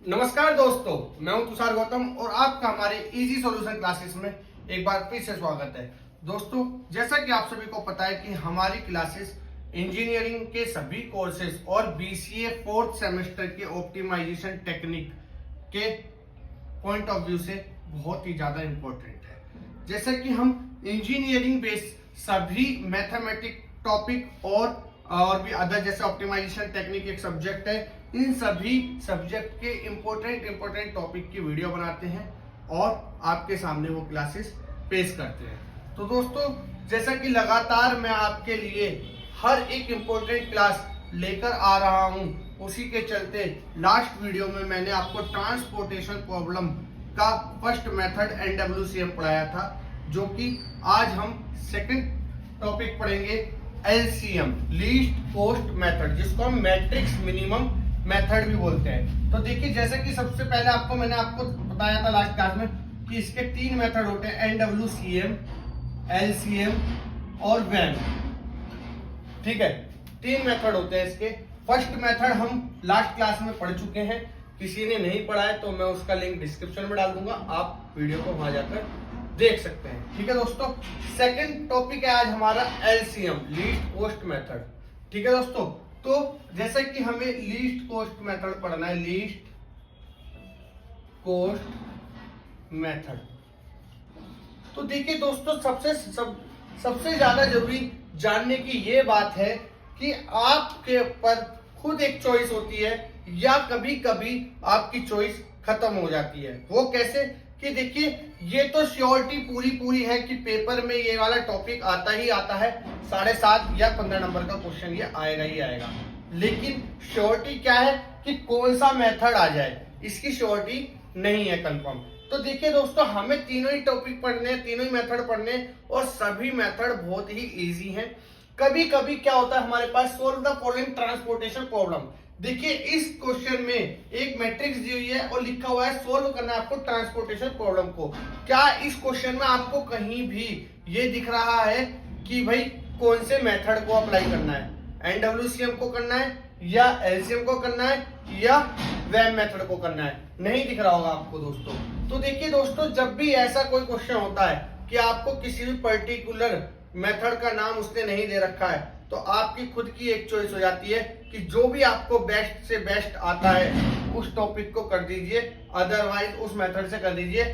नमस्कार दोस्तों, मैं हूं तुषार गौतम और आपका हमारे इजी सॉल्यूशन क्लासेस में एक बार फिर से स्वागत है। दोस्तों, जैसा कि आप सभी को पता है कि हमारी क्लासेस इंजीनियरिंग के सभी कोर्सेज और बीसीए फोर्थ सेमेस्टर के ऑप्टिमाइजेशन टेक्निक के पॉइंट ऑफ व्यू से बहुत ही ज्यादा इंपॉर्टेंट है। जैसा कि हम इंजीनियरिंग बेस्ड सभी मैथमेटिक टॉपिक और भी अदर जैसे ऑप्टिमाइजेशन टेक्निक एक सब्जेक्ट है, इन सभी सब्जेक्ट के इंपॉर्टेंट टॉपिक की वीडियो बनाते हैं और आपके सामने वो क्लासेस पेश करते हैं। तो दोस्तों, जैसा कि लगातार मैं आपके लिए हर एक इंपॉर्टेंट क्लास लेकर आ रहा हूं, उसी के चलते लास्ट वीडियो में मैंने आपको ट्रांसपोर्टेशन प्रॉब्लम का फर्स्ट मेथड एनडब्ल्यूसीएम पढ़ाया था, जो कि आज हम सेकंड टॉपिक पढ़ेंगे एलसीएम, लीस्ट कॉस्ट मेथड, जिसको हम मैट्रिक्स मिनिमम मेथड भी बोलते हैं। तो देखिए, जैसे कि सबसे पहले मैंने आपको बताया था लास्ट क्लास में कि इसके तीन मेथड होते हैं, एनडब्ल्यूसीएम, एलसीएम और वैम। ठीक है, तीन मेथड होते हैं इसके। फर्स्ट मेथड हम लास्ट क्लास में पढ़ चुके हैं, किसी ने नहीं पढ़ा है तो मैं उसका लिंक डिस्क्रिप्शन में डाल दूंगा, आप वीडियो को वहां जाकर देख सकते हैं। ठीक है दोस्तों, सेकंड टॉपिक है आज हमारा एलसीएम, लीस्ट कॉस्ट मेथड। ठीक है दोस्तों, तो जैसे कि हमें लीस्ट कॉस्ट मेथड पढ़ना है, लीस्ट कॉस्ट मेथड। तो देखिए दोस्तों, सबसे ज्यादा जरूरी जानने की ये बात है कि आपके ऊपर खुद एक चॉइस होती है या कभी कभी आपकी चॉइस खत्म हो जाती है। वो कैसे कि देखिए, ये तो श्योरिटी पूरी है कि पेपर में ये वाला टॉपिक आता ही आता है, 7.5 या 15 नंबर का क्वेश्चन ये आएगा ही आएगा। लेकिन श्योरिटी क्या है कि कौन सा मेथड आ जाए, इसकी श्योरिटी नहीं है कंफर्म। तो देखिए दोस्तों, हमें तीनों ही टॉपिक पढ़ने हैं, तीनों ही मेथड पढ़ने हैं और सभी मेथड बहुत ही इजी हैं। कभी कभी क्या होता है हमारे पास, solve the following transportation problem. देखिए, इस क्वेश्चन में एक मैट्रिक्स दी हुई है और लिखा हुआ है सोल्व करना है आपको ट्रांसपोर्टेशन प्रॉब्लम को। क्या इस क्वेश्चन में आपको कहीं भी ये दिख रहा है कि भाई कौन से मेथड को अप्लाई करना है, एनडब्ल्यूसीएम को करना है या एलसीएम को करना है या वैम मेथड को करना है? नहीं दिख रहा होगा आपको दोस्तों। तो देखिए दोस्तों, जब भी ऐसा कोई क्वेश्चन होता है कि आपको किसी भी पर्टिकुलर मेथड का नाम उसने नहीं दे रखा है, तो आपकी खुद की एक चॉइस हो जाती है कि जो भी आपको बेस्ट से बेस्ट आता है उस टॉपिक को कर दीजिए, अदरवाइज उस मेथड से कर दीजिए।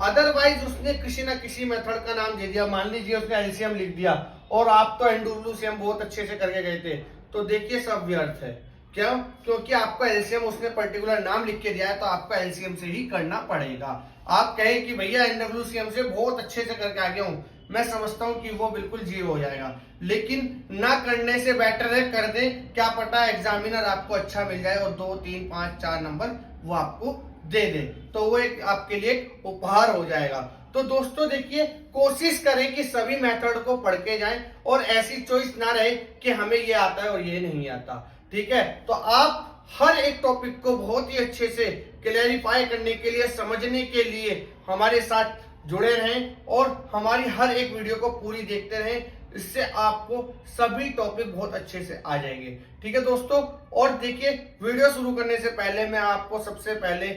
अदरवाइज उसने किसी ना किसी मेथड का नाम दे दिया, मान लीजिए उसने एलसीएम लिख दिया और आप तो एनडब्ल्यूसीएम बहुत अच्छे से करके गए थे, तो देखिए सब व्यर्थ है। क्यों? क्योंकि आपको एलसीएम उसने पर्टिकुलर नाम लिख के दिया है, तो आपको एलसीएम से ही करना पड़ेगा। आप कहें कि भैया एनडब्ल्यूसीएम से बहुत अच्छे से करके आ गया हूं, मैं समझता हूं कि वो बिल्कुल जीरो हो जाएगा, लेकिन ना करने से बेटर है कर दे, क्या पता एग्जामिनर आपको अच्छा मिल जाए और 2, 3, 5, 4 नंबर वो आपको दे दे, तो वो एक आपके लिए एक उपहार हो जाएगा। तो दोस्तों देखिए, कोशिश करें कि सभी मेथड को पढ़ के जाएं और ऐसी चॉइस ना रहे कि हमें ये आता है और ये नहीं आता। ठीक है, तो आप हर एक टॉपिक को बहुत ही अच्छे से क्लैरिफाई करने के लिए, समझने के लिए हमारे साथ जुड़े रहें और हमारी हर एक वीडियो को पूरी देखते रहें, इससे आपको सभी टॉपिक बहुत अच्छे से आ जाएंगे। ठीक है दोस्तों, और देखिए, वीडियो शुरू करने से पहले मैं आपको सबसे पहले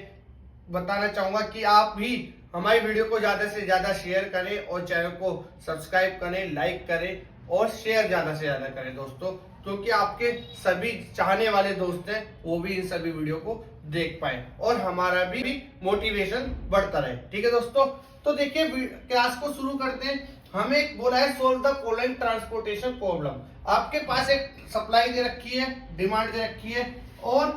बताना चाहूंगा कि आप भी हमारी वीडियो को ज्यादा से ज्यादा शेयर करें और चैनल को सब्सक्राइब करें, लाइक करें और शेयर ज्यादा से ज्यादा करें दोस्तों, क्योंकि आपके सभी चाहने वाले दोस्त हैं वो भी इन सभी वीडियो को देख पाए और हमारा भी मोटिवेशन बढ़ता रहे। ठीक है दोस्तों, तो देखिए क्लास को शुरू करते हैं। हमें बोला है solve the following transportation problem. आपके पास एक सप्लाई दे रखी है, डिमांड दे रखी है और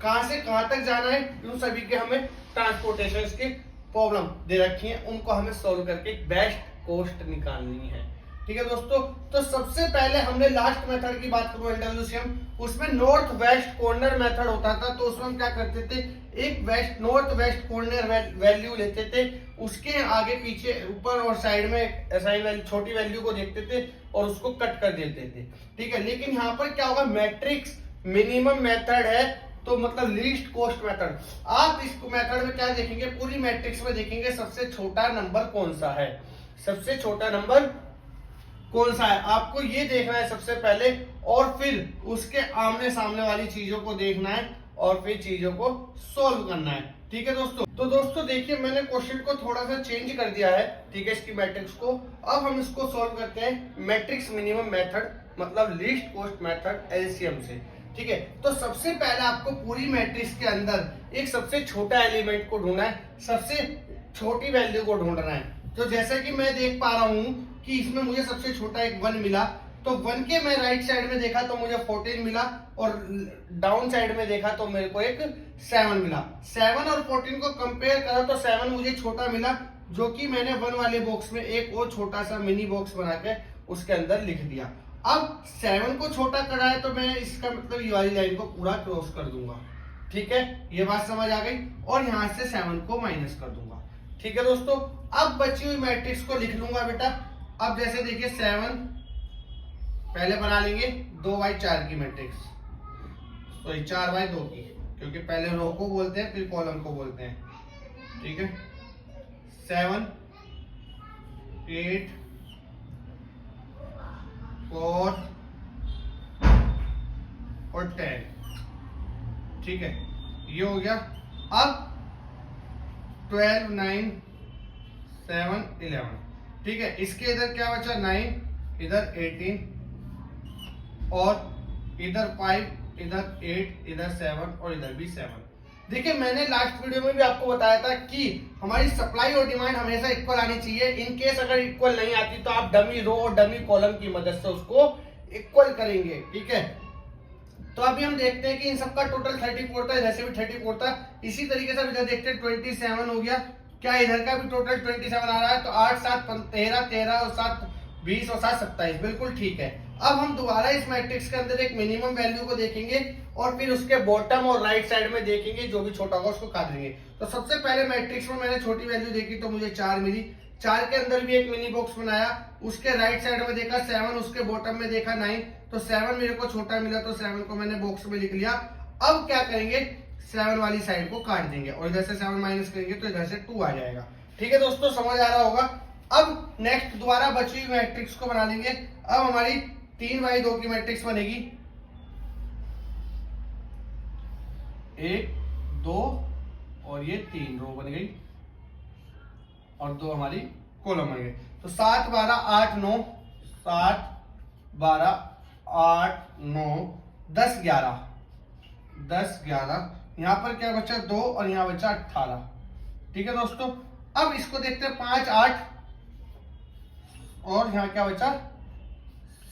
कहां से कहां तक जाना है, उन सभी के हमें ट्रांसपोर्टेशन की प्रॉब्लम दे रखी है, उनको हमें सोल्व करके बेस्ट कॉस्ट निकालनी है। ठीक है दोस्तों, तो सबसे पहले हमने लास्ट मेथड की बात करूं, एनडब्ल्यूसीएम, उसमें नॉर्थ वेस्ट कॉर्नर मेथड होता था। तो उसमें हम क्या करते थे, एक नॉर्थ वेस्ट कॉर्नर वैल्यू लेते थे, उसके आगे पीछे ऊपर और साइड में असाइन वैल्यू, छोटी वैल्यू को देखते थे और उसको कट कर देते थे। ठीक है, लेकिन यहाँ पर क्या होगा, मैट्रिक्स मिनिमम मेथड है, तो मतलब लीस्ट कॉस्ट मेथड। आप इस मेथड में क्या देखेंगे, पूरी मैट्रिक्स में देखेंगे सबसे छोटा नंबर कौन सा है, सबसे छोटा नंबर कौन सा है, आपको ये देखना है सबसे पहले, और फिर उसके आमने सामने वाली चीजों को देखना है और फिर चीजों को सोल्व करना है। ठीक है दोस्तों, तो दोस्तों देखिए मैंने क्वेश्चन को थोड़ा सा चेंज कर दिया है, ठीक है, इसकी मैट्रिक्स को। अब हम इसको सोल्व करते हैं मैट्रिक्स मिनिमम मेथड, मतलब लीस्ट कॉस्ट मेथड एलसीएम से। ठीक है, तो सबसे पहले आपको पूरी मैट्रिक्स के अंदर एक सबसे छोटा एलिमेंट को ढूंढना है, सबसे छोटी वैल्यू को ढूंढना है। तो जैसा कि मैं देख पा रहा हूं कि इसमें मुझे सबसे छोटा एक 1 मिला, तो 1 के मैं राइट साइड में देखा तो मुझे 14 मिला, और डाउन साइड में देखा तो मेरे को एक 7 मिला। 7 और 14 को कंपेयर करा तो 7 मुझे छोटा मिला, जो कि मैंने 1 वाले बॉक्स में एक और छोटा सा मिनी बॉक्स बना के उसके अंदर लिख दिया। अब 7 को छोटा करा है तो मैं इसका मतलब ये वाली लाइन को पूरा क्रॉस कर दूंगा। ठीक है, ये बात समझ आ गई, और यहां से 7 को माइनस कर दूंगा। ठीक है दोस्तों, अब बची हुई मैट्रिक्स को लिख लूंगा बेटा। अब जैसे देखिए 7 पहले बना लेंगे 2/4 की मैट्रिक्स, सॉरी 4/2 की, क्योंकि पहले रो को बोलते हैं फिर कॉलम को बोलते हैं। ठीक है, 7 8 4 और 10। ठीक है, ये हो गया। अब 12 9 7 11। ठीक है, इसके इधर क्या बचा 9, इधर 18, और इधर 5, इधर 8, इधर 7 और इधर भी 7। देखिए मैंने लास्ट वीडियो में भी आपको बताया था कि हमारी सप्लाई और डिमांड हमेशा इक्वल आनी चाहिए। इन केस अगर इक्वल नहीं आती तो आप डमी रो और डमी कॉलम की मदद से उसको इक्वल करेंगे। ठीक है, तो अभी हम देखते हैं कि इन सबका टोटल 34 था, इधर से भी 34 था। इसी तरीके से इधर देखते हैं 27 हो गया, क्या इधर का भी टोटल 27 आ रहा है? तो 8 7 13 13 और 7 20 और 7 27, बिल्कुल ठीक है। अब हम दोबारा इस मैट्रिक्स के अंदर एक मिनिमम वैल्यू को देखेंगे और फिर उसके बॉटम और राइट साइड में देखेंगे, जो भी छोटा होगा उसको काट देंगे। तो सबसे पहले मैट्रिक्स में मैंने छोटी वैल्यू देखी तो मुझे 4 मिली। 4 के अंदर भी एक मिनी बॉक्स बनाया, उसके राइट साइड में देखा 7, उसके बॉटम में देखा 9, तो 7 मेरे को छोटा मिला, तो 7 को मैंने बॉक्स में लिख लिया। अब क्या करेंगे, 7 वाली साइड को काट देंगे और इधर से 7 माइनस करेंगे तो इधर से 2 आ जाएगा। ठीक है दोस्तों, समझ आ रहा होगा। अब नेक्स्ट दोबारा बची हुई मैट्रिक्स को बना लेंगे। अब हमारी 3/2 की मैट्रिक्स बनेगी, 1 2 और ये 3 रो बन गई और 2 हमारी कॉलम बन गई। तो 7 12 8 9, 7 12 8 9 10 11, 10 11, यहां पर क्या बचा 2 और यहां बचा 18। ठीक है दोस्तों, अब इसको देखते हैं 5 8 और यहां क्या बचा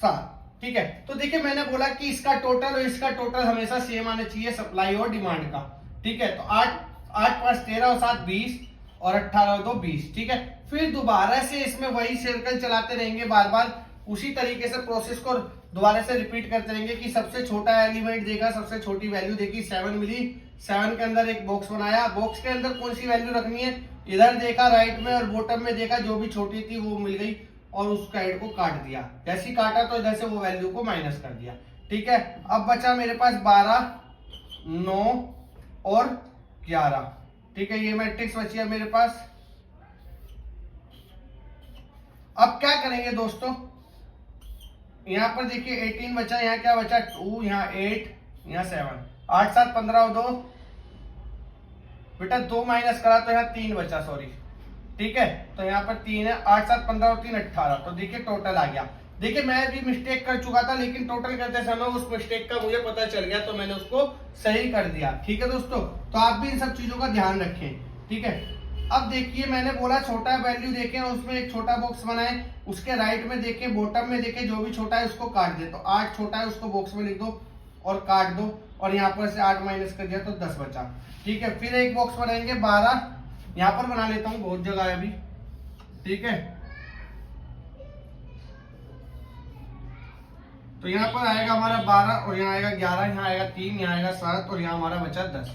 7। ठीक है, तो देखिए मैंने बोला कि इसका टोटल और इसका टोटल हमेशा सेम आना चाहिए, सप्लाई और डिमांड का। ठीक है, तो 8 8 5 13 और 7 20 और 18 और 2 20। ठीक है, फिर दोबारा से इसमें वही सर्कल चलाते रहेंगे, बार बार उसी तरीके से प्रोसेस को दोबारा से रिपीट करते रहेंगे कि सबसे छोटा एलिमेंट देखा, सबसे छोटी वैल्यू देखी, 7 मिली, 7 के अंदर एक बॉक्स बनाया, बॉक्स के अंदर कौन सी वैल्यू रखनी है, इधर देखा राइट में और बॉटम में देखा, जो भी छोटी थी वो मिल गई और उस साइड को काट दिया। जैसे ही काटा तो इधर से वो वैल्यू को माइनस कर दिया। ठीक है, अब बचा मेरे पास 12 9 और 11। ठीक है, ये मैट्रिक्स बची है मेरे पास। अब क्या करेंगे दोस्तों, यहां पर देखिए 18 बचा, यहाँ क्या बचा 2, यहाँ 8, यहाँ 7, 8 7 15 और 2 बेटा 2 माइनस करा तो यहाँ 3 बचा, सॉरी। ठीक है, तो यहाँ पर 3 है, 8 7 15 और 3 18, तो देखिए टोटल आ गया। देखिए मैं भी मिस्टेक कर चुका था, लेकिन टोटल करते समय उस मिस्टेक का मुझे पता चल गया तो मैंने उसको सही कर दिया। ठीक है दोस्तों, तो आप भी इन सब चीजों का ध्यान रखें। ठीक है, अब देखिए मैंने बोला छोटा वैल्यू देखें और उसमें एक छोटा बॉक्स बनाए, उसके राइट में देखें, बॉटम में देखें, जो भी छोटा है उसको काट दे। तो 8 छोटा है उसको बॉक्स में लिख दो और काट दो, और यहाँ पर से 8 माइनस कर दिया तो 10 बचा। ठीक है, फिर एक बॉक्स बनाएंगे 12, यहां पर बना लेता हूं, बहुत जगह है अभी। ठीक है, तो यहां पर आएगा हमारा 12 और यहाँ आएगा 11, यहाँ आएगा 3, यहाँ आएगा 7 और यहाँ हमारा बचा 10।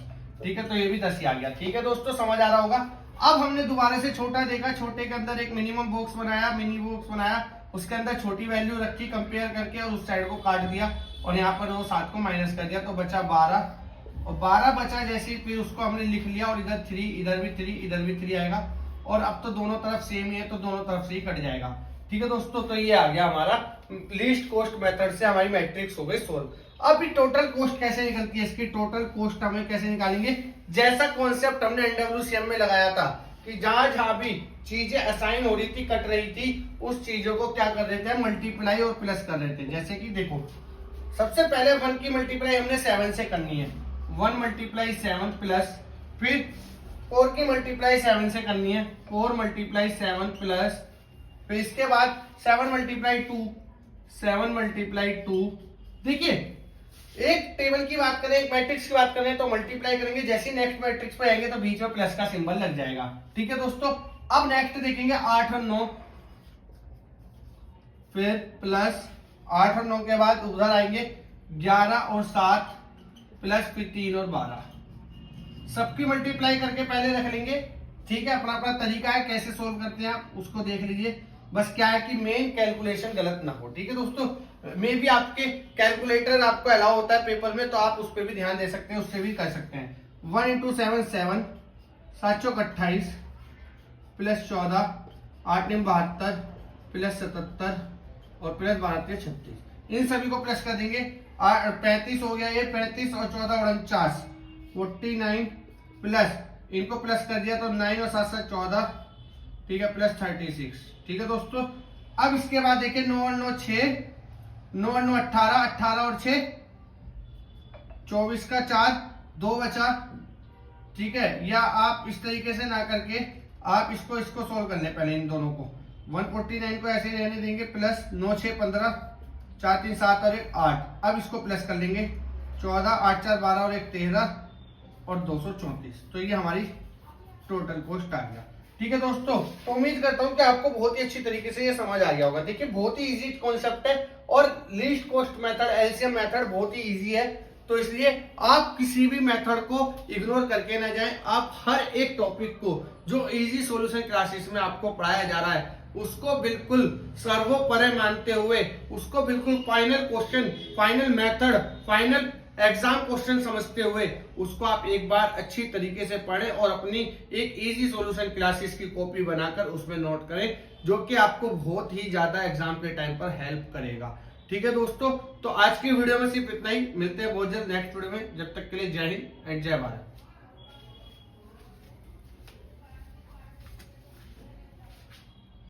ठीक है, तो ये भी 10 ही आ गया। ठीक है दोस्तों, समझ आ रहा होगा। अब हमने दोबारा से छोटा देखा, छोटे के अंदर एक मिनिमम बॉक्स बनाया, मिनी बॉक्स बनाया, उसके अंदर छोटी वैल्यू रखी कंपेयर करके और उस साइड को काट दिया और यहाँ पर वो 7 को माइनस कर दिया, तो बचा 12 और 12 बचा। जैसे फिर उसको हमने लिख लिया और इधर 3, इधर भी 3, इधर भी 3 आएगा, और अब तो दोनों तरफ सेम ही है तो दोनों तरफ से ही कट जाएगा। ठीक है दोस्तों, तो ये आ गया हमारा लीस्ट कॉस्ट मेथड से हमारी मैट्रिक्स हो गई सोल्व। अब टोटल कॉस्ट कैसे निकलती है, इसकी टोटल कॉस्ट हमें कैसे निकालेंगे, जैसा कॉन्सेप्ट हमने एनडब्ल्यूसीएम में लगाया था कि जहां जहां भी चीजें असाइन हो रही थी, कट रही थी, उस चीजों को क्या कर रहे थे, मल्टीप्लाई और प्लस कर रहे थे। जैसे कि देखो सबसे पहले 1 की मल्टीप्लाई हमने 7 से करनी है, 1 मल्टीप्लाई 7 प्लस, फिर 4 की मल्टीप्लाई 7 से करनी है, 4 मल्टीप्लाई 7 प्लस, फिर इसके बाद 7 मल्टीप्लाई 2, 7 मल्टीप्लाई 2। देखिए एक टेबल की बात करें, एक मैट्रिक्स की बात करें तो मल्टीप्लाई करेंगे, जैसे नेक्स्ट मैट्रिक्स पे आएंगे तो बीच में प्लस का सिंबल लग जाएगा। ठीक है दोस्तों, अब नेक्स्ट देखेंगे 8 और 9, फिर प्लस 8 और 9 के बाद उधर आएंगे 11 और 7 प्लस, फिर 3 और 12। सबकी मल्टीप्लाई करके पहले रख लेंगे। ठीक है, अपना अपना तरीका है कैसे सोल्व करते हैं आप उसको देख लीजिए। बस क्या है कि मेन कैलकुलेशन गलत ना हो। ठीक है दोस्तों, मे भी आपके कैलकुलेटर आपको अलाउ होता है पेपर में, तो आप उस पर भी ध्यान दे सकते हैं, उससे भी कर सकते हैं। 1 इंटू 7 7, 7 चौक 28 प्लस 14, 8 निम 72 प्लस 77 और प्लस 12 36। इन सभी को प्लस कर देंगे, 35 हो गया, ये 35 और 14 49 49 प्लस इनको प्लस कर दिया तो 9 और 7 7 14। ठीक है, प्लस 36। ठीक है दोस्तों, अब इसके बाद देखिए 9 और 9 6, 9 और 9 18, 18 और 6 24 का 4, 2 बचा। ठीक है, या आप इस तरीके से ना करके आप इसको सोल्व कर लें पहले इन दोनों को। 149 को ऐसे ही रहने देंगे, प्लस 9 6 15, 4 3 7 और 1 8। अब इसको प्लस कर लेंगे, 14 8 4 12 और 1 13 और 234। तो ये हमारी टोटल कॉस्ट आ गया। ठीक है दोस्तों, तो उम्मीद करता हूं कि आपको बहुत ही अच्छी तरीके से ये समझ आ गया होगा। देखिए बहुत ही इजी कॉन्सेप्ट है और least cost method, LCM method बहुत ही इजी है, तो इसलिए आप किसी भी मेथड को इग्नोर करके ना जाएं। आप हर एक टॉपिक को जो इजी सॉल्यूशन क्लासेस में आपको पढ़ाया जा रहा है उसको बिल्कुल सर्वोपरि मानते हुए, उसको बिल्कुल final question, final method, final exam question समझते हुए उसको आप एक बार अच्छी तरीके से पढ़ें और अपनी एक इजी सॉल्यूशन क्लासेस की कॉपी बनाकर उसमें नोट करें, जो कि आपको बहुत ही ज्यादा एग्जाम के टाइम पर हेल्प करेगा। ठीक है दोस्तों, तो आज की वीडियो में सिर्फ इतना ही। मिलते हैं बहुत जल्द नेक्स्ट वीडियो में। जब तक के लिए जय हिंद एंड जय भारत।